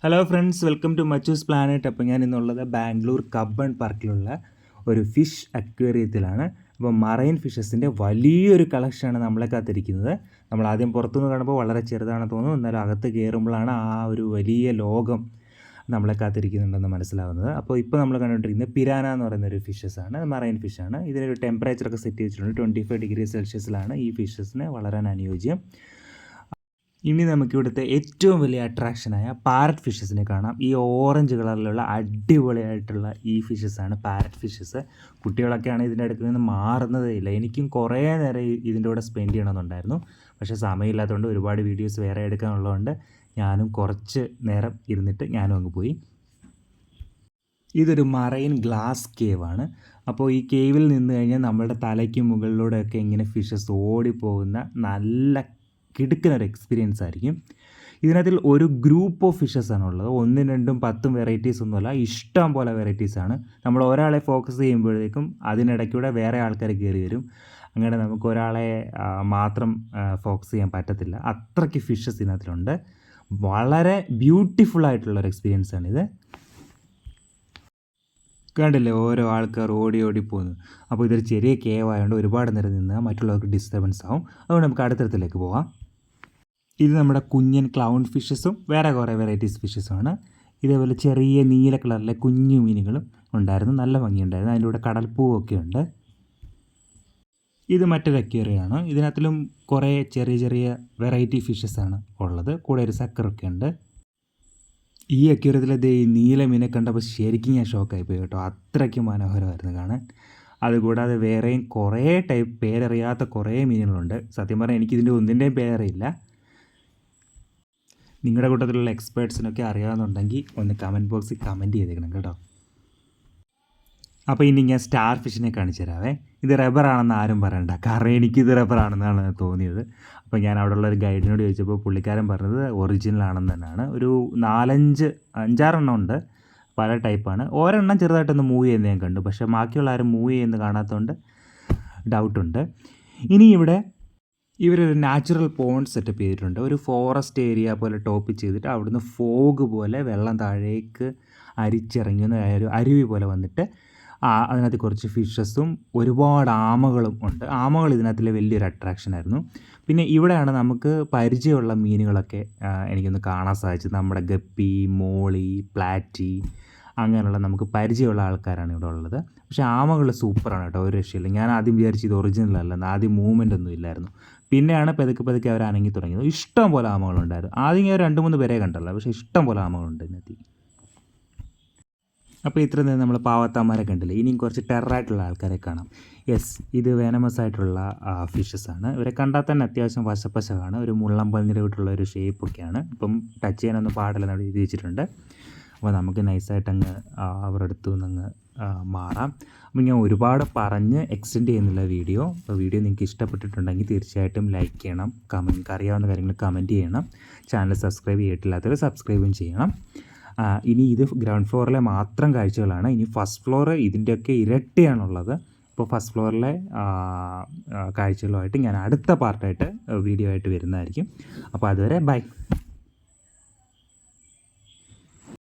Hello friends, welcome to Machu's planet. അപ്പോൾ ഞാൻ ഇന്നുള്ളത് ബാംഗ്ലൂർ കബ്ബൺ പാർക്കിലുള്ള ഒരു ഫിഷ് അക്വേറിയത്തിലാണ്. അപ്പോൾ മറൈൻ ഫിഷസിൻ്റെ വലിയൊരു കളക്ഷനാണ് നമ്മളെ കാത്തിരിക്കുന്നത്. നമ്മൾ ആദ്യം പുറത്തുനിന്ന് കാണുമ്പോൾ വളരെ ചെറുതാണെന്ന് തോന്നുന്നു, എന്നാലും അകത്ത് കയറുമ്പോഴാണ് ആ ഒരു വലിയ ലോകം നമ്മളെ കാത്തിരിക്കുന്നുണ്ടെന്ന് മനസ്സിലാവുന്നത്. അപ്പോൾ ഇപ്പോൾ നമ്മൾ കണ്ടുകൊണ്ടിരിക്കുന്നത് പിരാന എന്ന് പറയുന്ന ഒരു ഫിഷസാണ്, മറൈൻ ഫിഷാണ്. ഇതിനൊരു ടെമ്പറേച്ചറൊക്കെ സെറ്റ് ചെയ്തിട്ടുണ്ട്. 25 ഡിഗ്രി സെൽഷ്യസിലാണ് ഈ ഫിഷസിന് വളരാൻ അനുയോജ്യം. ഇനി നമുക്കിവിടുത്തെ ഏറ്റവും വലിയ അട്രാക്ഷനായ പാരറ്റ് ഫിഷസിനെ കാണാം. ഈ ഓറഞ്ച് കളറിലുള്ള അടിപൊളിയായിട്ടുള്ള ഈ ഫിഷസാണ് പാരറ്റ് ഫിഷസ്. കുട്ടികളൊക്കെയാണ് ഇതിൻ്റെ അടുത്ത് നിന്ന് മാറുന്നതേ ഇല്ല. എനിക്കും കുറേ നേരം ഇതിൻ്റെ കൂടെ സ്പെൻഡ് ചെയ്യണമെന്നുണ്ടായിരുന്നു, പക്ഷേ സമയമില്ലാത്തതുകൊണ്ട് ഒരുപാട് വീഡിയോസ് വേറെ എടുക്കാനുള്ളതുകൊണ്ട് ഞാനും കുറച്ച് നേരം ഇരുന്നിട്ട് ഞാനും അങ്ങ് പോയി. ഇതൊരു മറൈൻ ഗ്ലാസ് കേവാണ്. അപ്പോൾ ഈ കേവിൽ നിന്ന് കഴിഞ്ഞാൽ നമ്മളുടെ തലയ്ക്ക് മുകളിലൂടെയൊക്കെ ഇങ്ങനെ ഫിഷസ് ഓടിപ്പോകുന്ന നല്ല കിടുക്കുന്നൊരു എക്സ്പീരിയൻസ് ആയിരിക്കും. ഇതിനകത്തിൽ ഒരു ഗ്രൂപ്പ് ഓഫ് ഫിഷസ് ആണുള്ളത്. 1, 2, 10 വെറൈറ്റീസ് ഒന്നുമല്ല, ഇഷ്ടം പോലെ വെറൈറ്റീസാണ്. നമ്മൾ ഒരാളെ ഫോക്കസ് ചെയ്യുമ്പോഴേക്കും അതിനിടയ്ക്കൂടെ വേറെ ആൾക്കാർ കയറി വരും. അങ്ങനെ നമുക്ക് ഒരാളെ മാത്രം ഫോക്കസ് ചെയ്യാൻ പറ്റത്തില്ല. അത്രയ്ക്ക് ഫിഷസ് ഇതിനകത്തിലുണ്ട്. വളരെ ബ്യൂട്ടിഫുൾ ആയിട്ടുള്ളൊരു എക്സ്പീരിയൻസ് ആണിത്. കണ്ടില്ലേ ഓരോ ആൾക്കാർ ഓടി പോകുന്നു. അപ്പോൾ ഇതൊരു ചെറിയ കേവ് ആയതുകൊണ്ട് ഒരുപാട് നേരം നിന്ന് മറ്റുള്ളവർക്ക് ഡിസ്റ്റർബൻസ് ആവും. അതുകൊണ്ട് നമുക്ക് അടുത്തരത്തിലേക്ക് പോവാം. ഇത് നമ്മുടെ കുഞ്ഞൻ ക്ലൗൺ ഫിഷസും വേറെ കുറേ വെറൈറ്റീസ് ഫിഷസുമാണ്. ഇതേപോലെ ചെറിയ നീല കളറിലെ കുഞ്ഞു മീനുകളും ഉണ്ടായിരുന്നു, നല്ല ഭംഗിയുണ്ടായിരുന്നു. അതിൻ്റെ കൂടെ കടൽപ്പൂവൊക്കെ ഉണ്ട്. ഇത് മറ്റൊരു അക്വേറിയമാണ്. ഇതിനകത്തിലും കുറേ ചെറിയ വെറൈറ്റി ഫിഷസാണ് ഉള്ളത്. കൂടെ ഒരു സക്കറൊക്കെ ഉണ്ട്. ഈ അക്വേറിയത്തിലെ ഈ നീല മീനെ കണ്ടപ്പോൾ ശരിക്കും ഞാൻ ഷോക്കായിപ്പോയി കേട്ടോ. അത്രയ്ക്ക് മനോഹരമായിരുന്നു കാണാൻ. അതുകൂടാതെ വേറെയും കുറേ ടൈപ്പ് പേരറിയാത്ത കുറേ മീനുകളുണ്ട്. സത്യം പറഞ്ഞാൽ എനിക്കിതിൻ്റെ ഒന്നിൻ്റെയും പേരറിയില്ല. നിങ്ങളുടെ കൂട്ടത്തിലുള്ള എക്സ്പേർട്സിനൊക്കെ അറിയാവുന്നുണ്ടെങ്കിൽ ഒന്ന് കമൻറ്റ് ബോക്സിൽ കമൻറ്റ് ചെയ്തേക്കണം കേട്ടോ. അപ്പോൾ ഇനി ഞാൻ സ്റ്റാർ ഫിഷിനെ കാണിച്ചു തരാവേ. ഇത് റബ്ബറാണെന്ന് ആരും പറയണ്ട, കാരണം എനിക്കിത് റബ്ബറാണെന്നാണ് തോന്നിയത്. അപ്പോൾ ഞാൻ അവിടെയുള്ള ഒരു ഗൈഡിനോട് ചോദിച്ചപ്പോൾ പുള്ളിക്കാരൻ പറഞ്ഞത് ഒറിജിനൽ ആണെന്ന് തന്നെയാണ്. ഒരു 5-6 എണ്ണം ഉണ്ട്, പല ടൈപ്പാണ്. ഒരെണ്ണം ചെറുതായിട്ടൊന്ന് മൂവ് ചെയ്യുന്നത് ഞാൻ കണ്ടു, പക്ഷേ ബാക്കിയുള്ള ആരും മൂവ് ചെയ്യുന്നത് കാണാത്തതുകൊണ്ട് ഡൗട്ടുണ്ട്. ഇനി ഇവിടെ ഇവരൊരു നാച്ചുറൽ പോണ്ട് സെറ്റപ്പ് ചെയ്തിട്ടുണ്ട്. ഒരു ഫോറസ്റ്റ് ഏരിയ പോലെ ടോപ്പ് ചെയ്തിട്ട് അവിടുന്ന് ഫോഗ് പോലെ വെള്ളം താഴേക്ക് അരിച്ചിറങ്ങുന്ന ഒരു അരുവി പോലെ വന്നിട്ട് അതിനകത്ത് കുറച്ച് ഫിഷസും ഒരുപാട് ആമകളും ഉണ്ട്. ആമകൾ ഇതിനകത്തിലെ വലിയൊരു അട്രാക്ഷനായിരുന്നു. പിന്നെ ഇവിടെയാണ് നമുക്ക് പരിചയമുള്ള മീനുകളൊക്കെ എനിക്കൊന്ന് കാണാൻ സാധിച്ചത്. നമ്മുടെ ഗപ്പി, മോളി, പ്ലാറ്റി, അങ്ങനെയുള്ള നമുക്ക് പരിചയമുള്ള ആൾക്കാരാണ് ഇവിടെ ഉള്ളത്. പക്ഷേ ആമകൾ സൂപ്പറാണ് കേട്ടോ, ഒരു രക്ഷയില്ല. ഞാൻ ആദ്യം വിചാരിച്ചു ഇത് ഒറിജിനൽ അല്ലെന്ന്. ആദ്യം മൂവ്മെൻ്റ് ഒന്നും ഇല്ലായിരുന്നു. പിന്നെയാണ് പതുക്കെ അവർ അനങ്ങി തുടങ്ങിയത്. ഇഷ്ടം പോലെ ആമകളുണ്ടായിരുന്നു. ആദ്യം ഞാൻ 2-3 പേരെ കണ്ടല്ലോ, പക്ഷേ ഇഷ്ടം പോലെ ആമകളുണ്ട് ഇതിനകത്ത്. അപ്പോൾ ഇത്ര നേരം നമ്മൾ പാവത്താന്മാരെ കണ്ടില്ലേ. ഇനിയും കുറച്ച് ടെററായിട്ടുള്ള ആൾക്കാരെ കാണാം. യെസ്, ഇത് വേനമസ് ആയിട്ടുള്ള ഫിഷസാണ്. ഇവരെ കണ്ടാൽ തന്നെ അത്യാവശ്യം വശപ്പശകാണ്. ഒരു മുള്ളമ്പന്നിരായിട്ടുള്ള ഒരു ഷേപ്പൊക്കെയാണ്. ഇപ്പം ടച്ച് ചെയ്യാനൊന്നും പാടില്ലെന്ന് അവിടെ എഴുതി വെച്ചിട്ടുണ്ട്. അപ്പോൾ നമുക്ക് നൈസായിട്ട് അങ്ങ് അവരുടെ അടുത്തു നിന്ന് മാറാം. അപ്പോൾ ഞാൻ ഒരുപാട് പറഞ്ഞ് എക്സ്റ്റെൻഡ് ചെയ്യുന്നില്ല വീഡിയോ. അപ്പോൾ വീഡിയോ നിങ്ങൾക്ക് ഇഷ്ടപ്പെട്ടിട്ടുണ്ടെങ്കിൽ തീർച്ചയായിട്ടും ലൈക്ക് ചെയ്യണം, നിങ്ങൾക്ക് അറിയാവുന്ന കാര്യങ്ങൾ കമൻറ്റ് ചെയ്യണം. ചാനൽ സബ്സ്ക്രൈബ് ചെയ്തിട്ടില്ലാത്തവർ സബ്സ്ക്രൈബും ചെയ്യണം. ഇനി ഇത് ഗ്രൗണ്ട് ഫ്ലോറിലെ മാത്രം കാഴ്ചകളാണ്. ഇനി ഫസ്റ്റ് ഫ്ലോർ ഇതിൻ്റെയൊക്കെ ഇരട്ടിയാണുള്ളത്. ഇപ്പോൾ ഫസ്റ്റ് ഫ്ലോറിലെ കാഴ്ചകളുമായിട്ട് ഞാൻ അടുത്ത പാർട്ടായിട്ട് വീഡിയോ ആയിട്ട് വരുന്നതായിരിക്കും. അപ്പോൾ അതുവരെ ബൈ.